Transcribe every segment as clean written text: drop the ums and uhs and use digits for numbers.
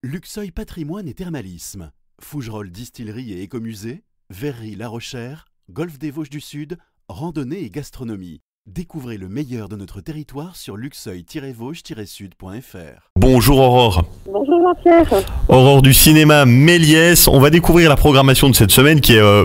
Luxeuil Patrimoine et Thermalisme, Fougerolles Distillerie et Écomusée, Verrerie La Rochère, Golfe des Vosges du Sud, randonnée et gastronomie. Découvrez le meilleur de notre territoire sur luxeuil-vosges-sud.fr. Bonjour Aurore. Bonjour Jean-Pierre. Aurore du cinéma Méliès. On va découvrir la programmation de cette semaine qui est...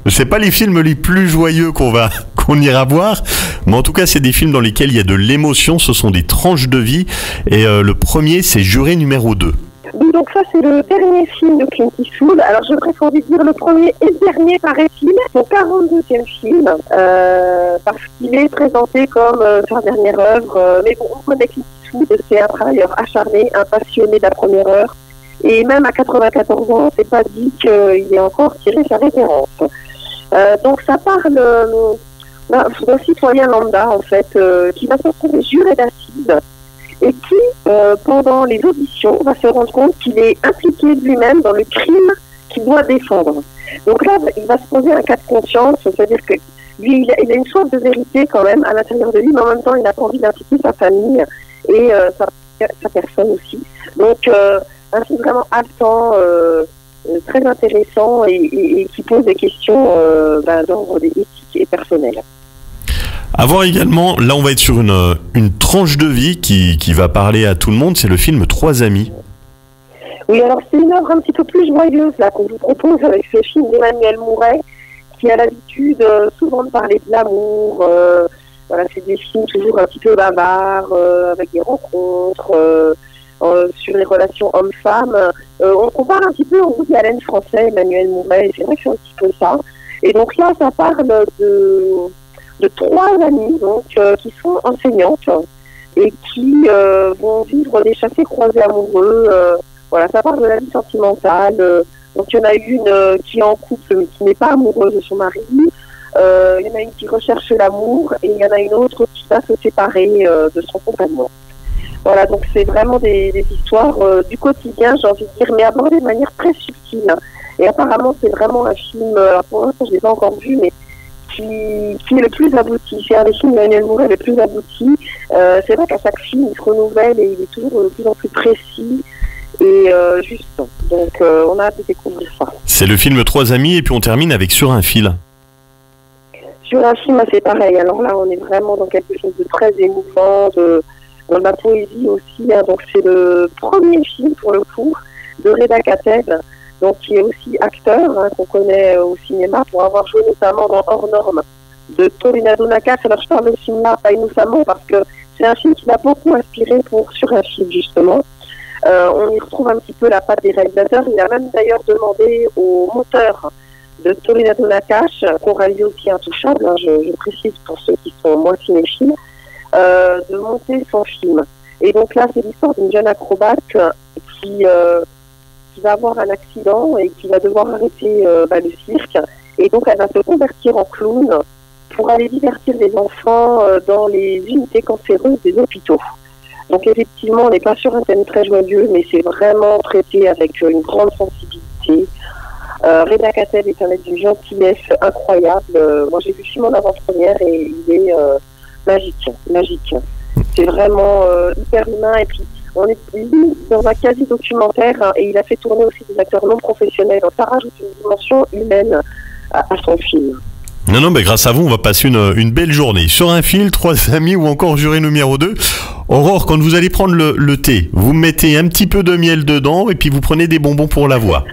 c'est pas les films les plus joyeux qu'on ira voir, mais en tout cas c'est des films dans lesquels il y a de l'émotion, ce sont des tranches de vie, et le premier c'est Juré numéro 2. Oui, donc ça c'est le dernier film de Clint Eastwood. Alors je préfère dire le premier et le dernier paraît-il, son 42e film, parce qu'il est présenté comme sa dernière œuvre, mais bon, on connaît Clint Eastwood, c'est un travailleur acharné, un passionné de la première heure, et même à 94 ans, c'est pas dit qu'il ait encore tiré sa révérence. Donc ça parle d'un citoyen lambda en fait, qui va se retrouver juré d'acide et qui, pendant les auditions, va se rendre compte qu'il est impliqué lui-même dans le crime qu'il doit défendre. Donc là, il va se poser un cas de conscience, c'est-à-dire que lui, il a une soif de vérité quand même à l'intérieur de lui, mais en même temps, il n'a pas envie d'impliquer sa famille et sa personne aussi. Donc, un film vraiment haletant, très intéressant et qui pose des questions d'ordre éthique et personnel. À voir également, là on va être sur une tranche de vie qui va parler à tout le monde, c'est le film Trois amis. Oui, alors c'est une œuvre un petit peu plus joyeuse là qu'on vous propose avec ce film d'Emmanuel Mouret, qui a l'habitude souvent de parler de l'amour. Voilà, c'est des films toujours un petit peu bavards, avec des rencontres, sur les relations hommes-femmes. On compare un petit peu au Woody Allen français, Emmanuel Mouret, c'est vrai que c'est un petit peu ça. Et donc là, ça parle de trois amies donc, qui sont enseignantes et qui vont vivre des chassés-croisés amoureux. Voilà, ça parle de la vie sentimentale. Donc il y en a une qui est en couple mais qui n'est pas amoureuse de son mari. Il y en a une qui recherche l'amour et il y en a une autre qui va se séparer de son compagnon. Voilà, donc c'est vraiment des histoires du quotidien, j'ai envie de dire, mais abordées de manière très subtile. Et apparemment, c'est vraiment un film, pour l'instant, je ne l'ai pas encore vu, mais qui est le plus abouti. C'est un des films d'Emmanuel Mouret le plus abouti. C'est vrai qu'à chaque film, il se renouvelle et il est toujours de plus en plus précis et juste. Donc, on a hâte de découvrir ça. C'est le film Trois amis, et puis on termine avec Sur un fil. Sur un film, c'est pareil. Alors là, on est vraiment dans quelque chose de très émouvant, dans la poésie aussi, hein. Donc c'est le premier film pour le coup de Reda Kateb, donc qui est aussi acteur, hein, qu'on connaît au cinéma pour avoir joué notamment dans Hors Norme de Torinado Nakash. Alors je parle de ce film-là pas innocemment parce que c'est un film qui m'a beaucoup inspiré pour Sur un fil justement. On y retrouve un petit peu la patte des réalisateurs. Il a même d'ailleurs demandé au monteur de Torinado Nakash, qu'on réalise aussi Intouchable, hein, je précise pour ceux qui sont moins cinéphiles, de monter son film. Et donc là, c'est l'histoire d'une jeune acrobate qui va avoir un accident et qui va devoir arrêter le cirque. Et donc, elle va se convertir en clown pour aller divertir les enfants dans les unités cancéreuses des hôpitaux. Donc, effectivement, on n'est pas sur un thème très joyeux, mais c'est vraiment traité avec une grande sensibilité. Reda Kateb est un être d'une gentillesse incroyable. Moi, j'ai vu le film en avant-première et il est magique. C'est vraiment hyper humain et puis on est dans un quasi-documentaire, hein, et il a fait tourner aussi des acteurs non professionnels. Donc ça rajoute une dimension humaine à son film. Non, mais grâce à vous, on va passer une belle journée. Sur un fil, Trois amis ou encore Juré numéro 2. Aurore, quand vous allez prendre le thé, vous mettez un petit peu de miel dedans et puis vous prenez des bonbons pour la voix.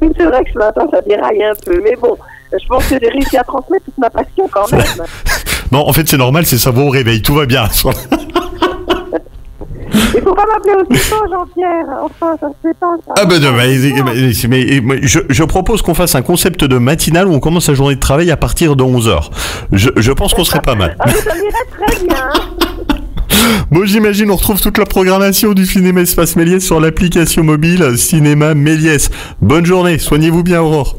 Oui, c'est vrai que ce matin, ça déraille un peu. Mais bon, je pense que j'ai réussi à transmettre toute ma passion quand même. Non, en fait, c'est normal, c'est ça au réveil. Tout va bien. Il faut pas m'appeler aussi tôt, Jean-Pierre. Enfin, ça se fait pas, ça. Ah ben non, mais je propose qu'on fasse un concept de matinale où on commence sa journée de travail à partir de 11h. Je pense qu'on serait pas mal. Ah, ça m'irait très bien. Bon, j'imagine, on retrouve toute la programmation du Cinéma Espace Méliès sur l'application mobile Cinéma Méliès. Bonne journée, soignez-vous bien, Aurore.